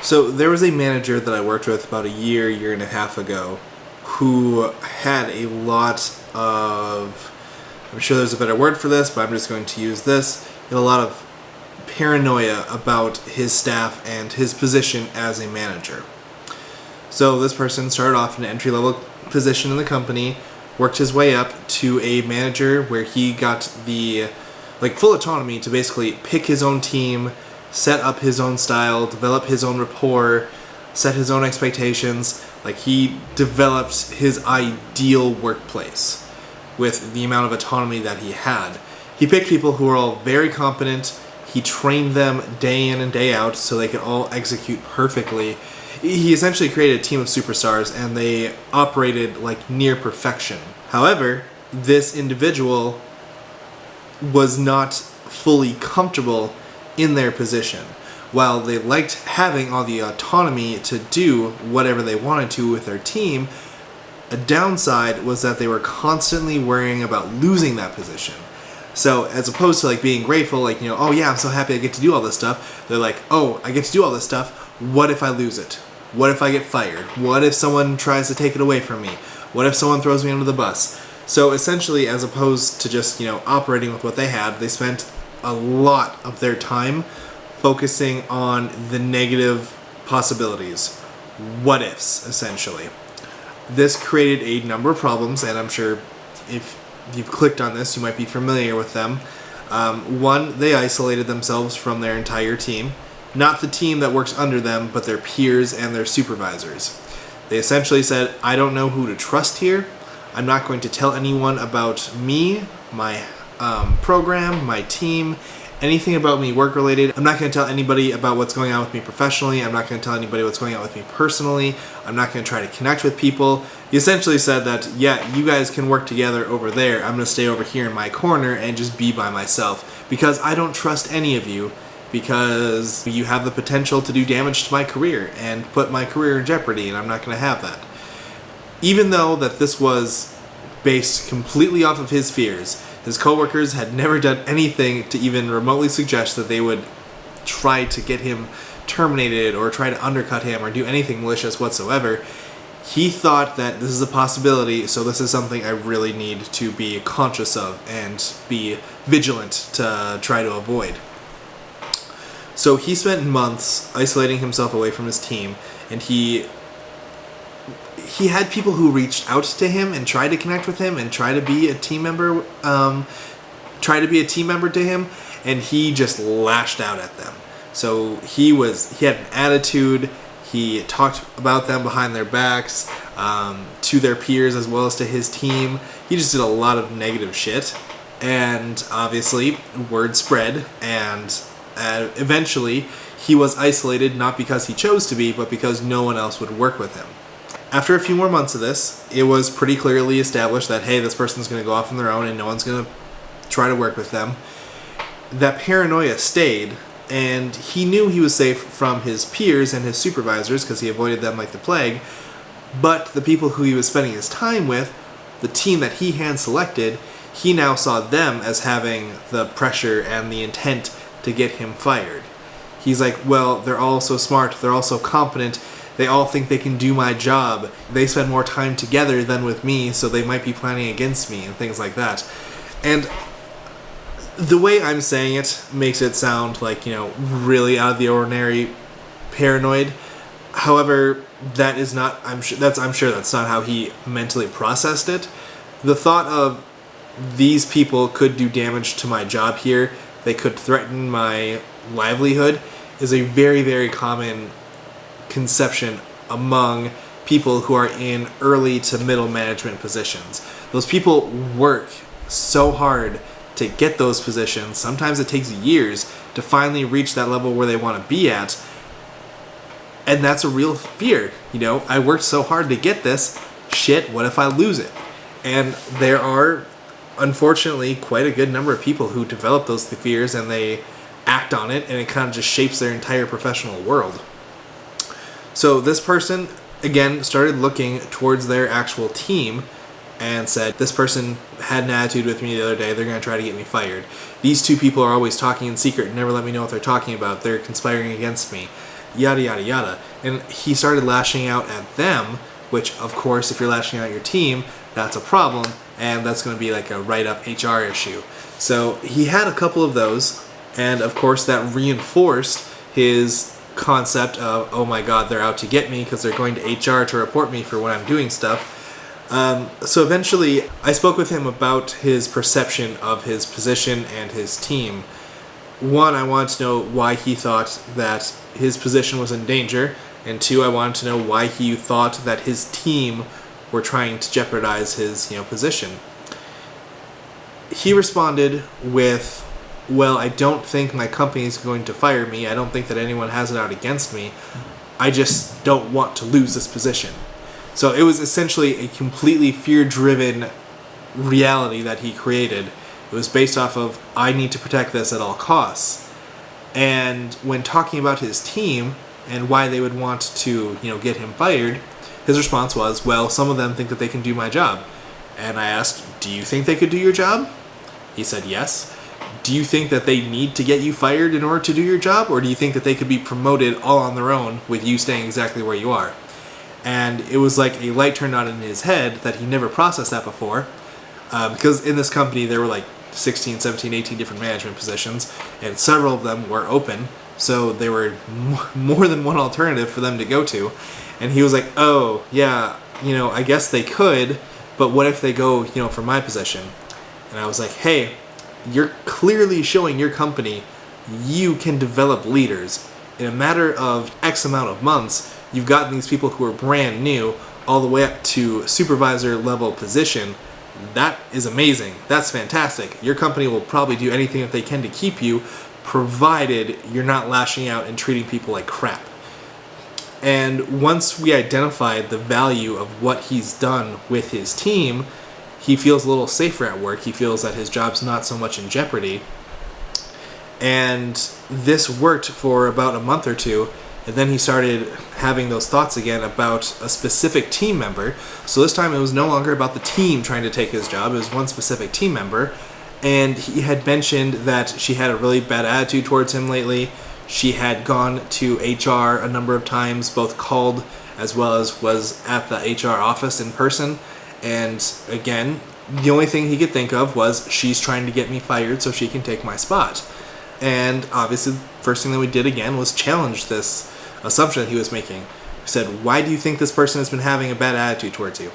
So there was a manager that I worked with about a year and a half ago, who had a lot of, I'm sure there's a better word for this, but I'm just going to use this, a lot of paranoia about his staff and his position as a manager. So this person started off in an entry-level position in the company, worked his way up to a manager where he got the full autonomy to basically pick his own team, set up his own style, develop his own rapport, set his own expectations. He developed his ideal workplace with the amount of autonomy that he had. He picked people who were all very competent. He trained them day in and day out so they could all execute perfectly. He essentially created a team of superstars, and they operated near perfection. However, this individual was not fully comfortable in their position. While they liked having all the autonomy to do whatever they wanted to with their team, a downside was that they were constantly worrying about losing that position. So as opposed to being grateful, oh yeah, I'm so happy I get to do all this stuff, they're like, oh, I get to do all this stuff, what if I lose it? What if I get fired? What if someone tries to take it away from me? What if someone throws me under the bus? So essentially, as opposed to just, operating with what they had, they spent a lot of their time focusing on the negative possibilities. What ifs, essentially. This created a number of problems, and I'm sure if you've clicked on this, you might be familiar with them. One, they isolated themselves from their entire team. Not the team that works under them, but their peers and their supervisors. They essentially said, I don't know who to trust here. I'm not going to tell anyone about me, my program, my team, anything about me work-related. I'm not going to tell anybody about what's going on with me professionally. I'm not going to tell anybody what's going on with me personally. I'm not going to try to connect with people. He essentially said that, yeah, you guys can work together over there. I'm going to stay over here in my corner and just be by myself because I don't trust any of you, because you have the potential to do damage to my career and put my career in jeopardy, and I'm not going to have that. Even though that this was based completely off of his fears, his coworkers had never done anything to even remotely suggest that they would try to get him terminated or try to undercut him or do anything malicious whatsoever. He thought that this is a possibility, so this is something I really need to be conscious of and be vigilant to try to avoid. So he spent months isolating himself away from his team, and he had people who reached out to him and tried to connect with him and try to be a team member, to him, and he just lashed out at them. So he had an attitude. He talked about them behind their backs, to their peers as well as to his team. He just did a lot of negative shit, and obviously word spread, and eventually he was isolated, not because he chose to be, but because no one else would work with him. After a few more months of this, it was pretty clearly established that, hey, this person's going to go off on their own and no one's going to try to work with them. That paranoia stayed, and he knew he was safe from his peers and his supervisors because he avoided them like the plague, but the people who he was spending his time with, the team that he had selected, he now saw them as having the pressure and the intent to get him fired. He's like, well, they're all so smart, they're all so competent, they all think they can do my job, they spend more time together than with me, so they might be planning against me, and things like that. And the way I'm saying it makes it sound like, really out of the ordinary paranoid. However, that is not, I'm sure that's not how he mentally processed it. The thought of these people could do damage to my job here, they could threaten my livelihood, is a very, very common conception among people who are in early to middle management positions. Those people work so hard to get those positions. Sometimes it takes years to finally reach that level where they want to be at. And that's a real fear. I worked so hard to get this. Shit, what if I lose it? And there are, unfortunately, quite a good number of people who develop those fears and they act on it, and it kind of just shapes their entire professional world. So this person, again, started looking towards their actual team and said, this person had an attitude with me the other day, they're going to try to get me fired. These two people are always talking in secret and never let me know what they're talking about. They're conspiring against me. yada, yada, yada. And he started lashing out at them, which, of course, if you're lashing out at your team, that's a problem, and that's going to be like a write-up HR issue. So he had a couple of those, and of course that reinforced his concept of, oh my god, they're out to get me because they're going to HR to report me for when I'm doing stuff. So eventually I spoke with him about his perception of his position and his team. One, I wanted to know why he thought that his position was in danger, and two, I wanted to know why he thought that his team were trying to jeopardize his, position. He responded with, well, I don't think my company is going to fire me. I don't think that anyone has it out against me. I just don't want to lose this position. So it was essentially a completely fear-driven reality that he created. It was based off of, I need to protect this at all costs. And when talking about his team and why they would want to, get him fired, his response was, well, some of them think that they can do my job. And I asked, do you think they could do your job? He said yes. Do you think that they need to get you fired in order to do your job? Or do you think that they could be promoted all on their own with you staying exactly where you are? And it was like a light turned on in his head that he never processed that before. Because in this company there were like 16, 17, 18 different management positions, and several of them were open. So there were more than one alternative for them to go to. And he was like, oh, yeah, I guess they could, but what if they go, for my position? And I was like, hey, you're clearly showing your company you can develop leaders. In a matter of X amount of months, you've gotten these people who are brand new all the way up to supervisor level position. That is amazing. That's fantastic. Your company will probably do anything that they can to keep you, provided you're not lashing out and treating people like crap. And once we identified the value of what he's done with his team, he feels a little safer at work. He feels that his job's not so much in jeopardy. And this worked for about a month or two, and then he started having those thoughts again about a specific team member. So this time it was no longer about the team trying to take his job, it was one specific team member. And he had mentioned that she had a really bad attitude towards him lately. She had gone to HR a number of times, both called as well as was at the HR office in person. And again, the only thing he could think of was, she's trying to get me fired so she can take my spot. And obviously, the first thing that we did again was challenge this assumption that he was making. We said, why do you think this person has been having a bad attitude towards you?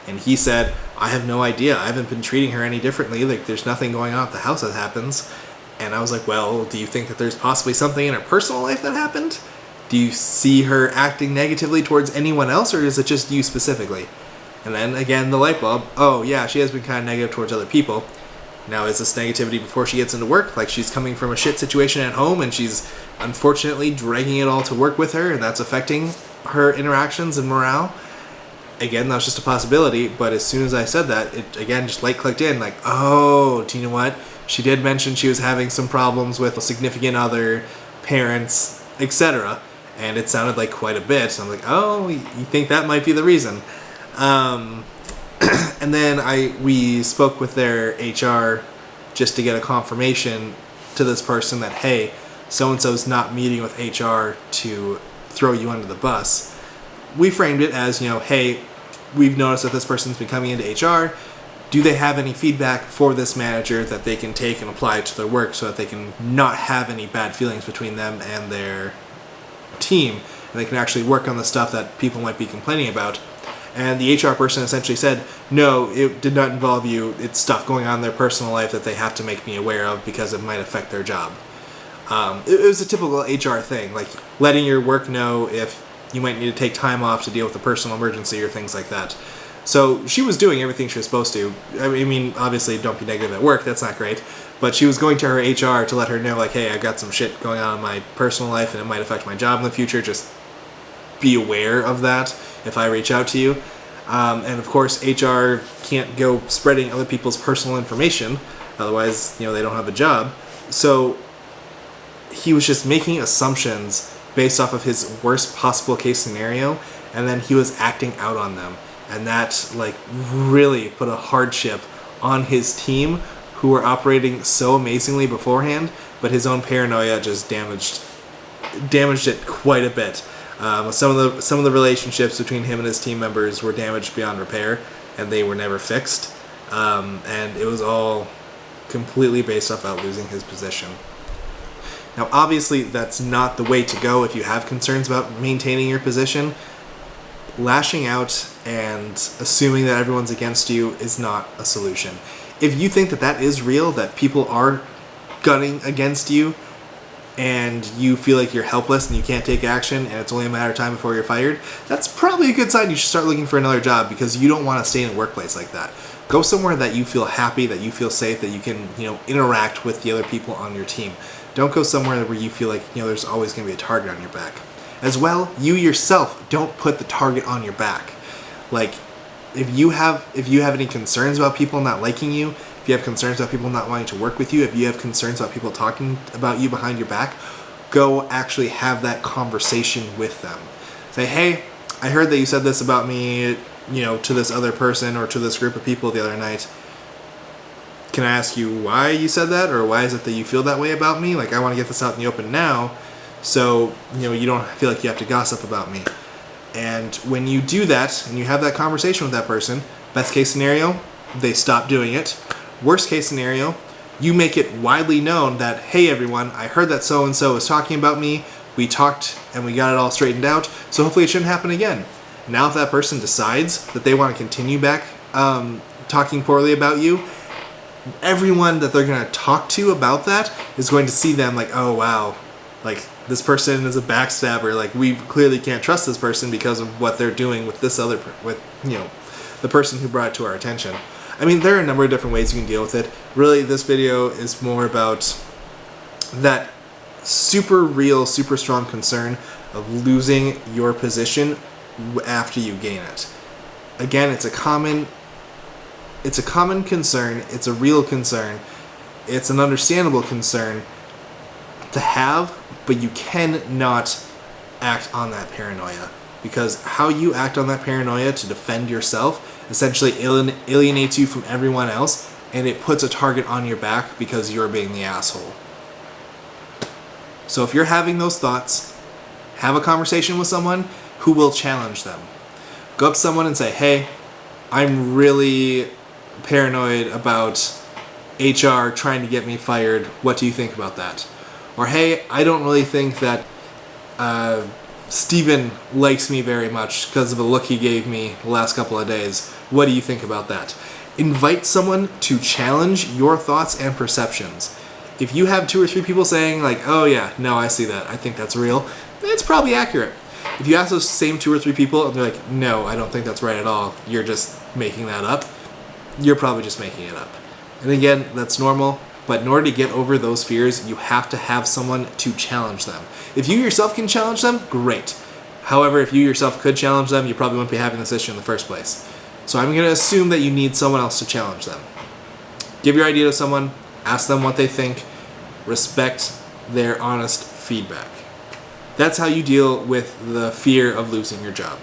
And he said, I have no idea. I haven't been treating her any differently. Like, there's nothing going on at the house that happens. And I was like, well, do you think that there's possibly something in her personal life that happened? Do you see her acting negatively towards anyone else, or is it just you specifically? And then again, the light bulb, oh yeah, she has been kind of negative towards other people. Now, is this negativity before she gets into work? Like, she's coming from a shit situation at home and she's unfortunately dragging it all to work with her, and that's affecting her interactions and morale? Again, that was just a possibility, but as soon as I said that, it again just light clicked in, like, oh, do you know what? She did mention she was having some problems with a significant other, parents, etc. And it sounded like quite a bit. So I'm like, oh, you think that might be the reason? And then we spoke with their HR just to get a confirmation to this person that, hey, so-and-so's not meeting with HR to throw you under the bus. We framed it as, hey, we've noticed that this person's been coming into HR. Do they have any feedback for this manager that they can take and apply to their work so that they can not have any bad feelings between them and their team, and they can actually work on the stuff that people might be complaining about? And the HR person essentially said, no, it did not involve you. It's stuff going on in their personal life that they have to make me aware of because it might affect their job. It was a typical HR thing, like letting your work know if you might need to take time off to deal with a personal emergency or things like that. So she was doing everything she was supposed to. I mean, obviously, don't be negative at work. That's not great. But she was going to her HR to let her know, like, hey, I've got some shit going on in my personal life and it might affect my job in the future. Just be aware of that if I reach out to you. And of course, HR can't go spreading other people's personal information. Otherwise, they don't have a job. So he was just making assumptions based off of his worst possible case scenario, and then he was acting out on them. And that really put a hardship on his team, who were operating so amazingly beforehand, but his own paranoia just damaged damaged it quite a bit. Some of the relationships between him and his team members were damaged beyond repair, and they were never fixed. And it was all completely based off about losing his position. Now, obviously, that's not the way to go if you have concerns about maintaining your position. Lashing out and assuming that everyone's against you is not a solution. If you think that that is real, that people are gunning against you, and you feel like you're helpless and you can't take action and it's only a matter of time before you're fired, that's probably a good sign you should start looking for another job, because you don't want to stay in a workplace like that. Go somewhere that you feel happy, that you feel safe, that you can, interact with the other people on your team. Don't go somewhere where you feel like, there's always going to be a target on your back. As well, you yourself don't put the target on your back. Like, if you have any concerns about people not liking you, if you have concerns about people not wanting to work with you, if you have concerns about people talking about you behind your back, go actually have that conversation with them. Say, hey, I heard that you said this about me, to this other person or to this group of people the other night. Can I ask you why you said that, or why is it that you feel that way about me? Like, I want to get this out in the open now, so you don't feel like you have to gossip about me. And when you do that and you have that conversation with that person, best case scenario, they stop doing it. Worst case scenario, you make it widely known that, hey everyone, I heard that so-and-so was talking about me, we talked and we got it all straightened out, so hopefully it shouldn't happen again. Now if that person decides that they want to continue back talking poorly about you, everyone that they're going to talk to about that is going to see them like, oh wow, like this person is a backstabber, like we clearly can't trust this person because of what they're doing with this other, the person who brought it to our attention. I mean, there are a number of different ways you can deal with it. Really, this video is more about that super real, super strong concern of losing your position after you gain it. Again, it's a common concern, it's a real concern, it's an understandable concern to have, but you cannot act on that paranoia, because how you act on that paranoia to defend yourself essentially alienates you from everyone else, and it puts a target on your back because you're being the asshole. So if you're having those thoughts, have a conversation with someone who will challenge them. Go up to someone and say, hey, I'm really paranoid about HR trying to get me fired. What do you think about that? Or, hey, I don't really think that Steven likes me very much because of the look he gave me the last couple of days. What do you think about that? Invite someone to challenge your thoughts and perceptions. If you have 2 or 3 people saying like, oh yeah, no, I see that, I think that's real, it's probably accurate. If you ask those same 2 or 3 people and they're like, no, I don't think that's right at all, you're just making that up, you're probably just making it up. And again, that's normal, but in order to get over those fears, you have to have someone to challenge them. If you yourself can challenge them, great. However, if you yourself could challenge them, you probably wouldn't be having this issue in the first place. So I'm going to assume that you need someone else to challenge them. Give your idea to someone, ask them what they think, respect their honest feedback. That's how you deal with the fear of losing your job.